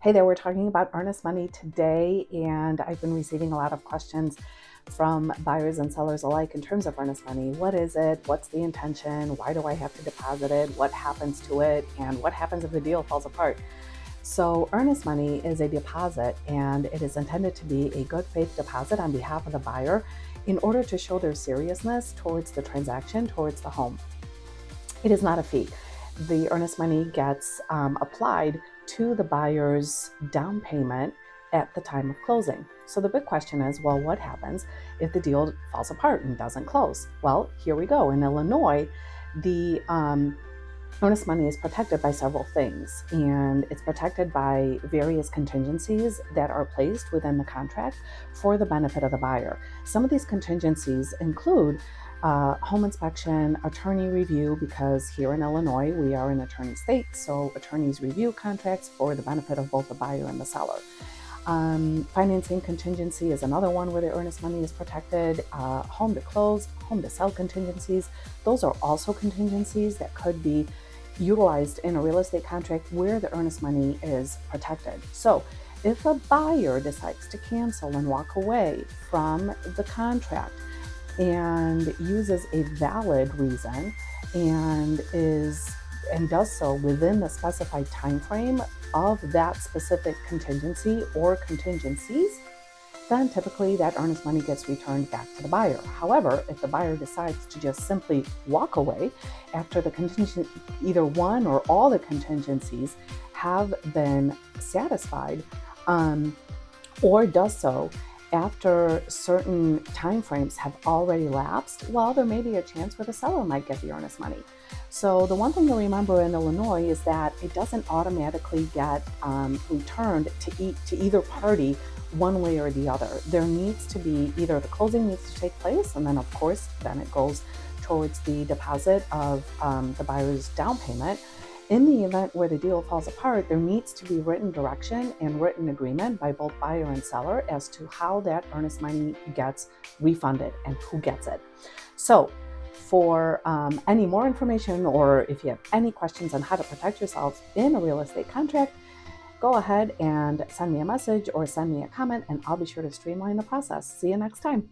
Hey there, we're talking about earnest money today, and I've been receiving a lot of questions from buyers and sellers alike in terms of earnest money. What is it? What's the intention? Why do I have to deposit it? What happens to it? And what happens if the deal falls apart? So earnest money is a deposit, and it is intended to be a good faith deposit on behalf of the buyer in order to show their seriousness towards the transaction, towards the home. It is not a fee. The earnest money gets applied to the buyer's down payment at the time of closing. So the big question is, well, what happens if the deal falls apart and doesn't close? Well, here we go. In Illinois, the earnest money is protected by several things, and it's protected by various contingencies that are placed within the contract for the benefit of the buyer. Some of these contingencies include home inspection, attorney review, because here in Illinois we are an attorney state, so attorneys review contracts for the benefit of both the buyer and the seller. Financing contingency is another one where the earnest money is protected. Home to close, home to sell contingencies, those are also contingencies that could be utilized in a real estate contract where the earnest money is protected. So if a buyer decides to cancel and walk away from the contract and uses a valid reason and does so within the specified time frame of that specific contingency or contingencies, then typically that earnest money gets returned back to the buyer. However, if the buyer decides to just simply walk away after the contingent, either one or all the contingencies have been satisfied, or does so after certain timeframes have already lapsed, well, there may be a chance where the seller might get the earnest money. So the one thing to remember in Illinois is that it doesn't automatically get returned to either party one way or the other. There needs to be either the closing needs to take place, and then of course then it goes towards the deposit of the buyer's down payment. In the event where the deal falls apart, there needs to be written direction and written agreement by both buyer and seller as to how that earnest money gets refunded and who gets it. So for any more information, or if you have any questions on how to protect yourselves in a real estate contract, go ahead and send me a message or send me a comment, and I'll be sure to streamline the process. See you next time.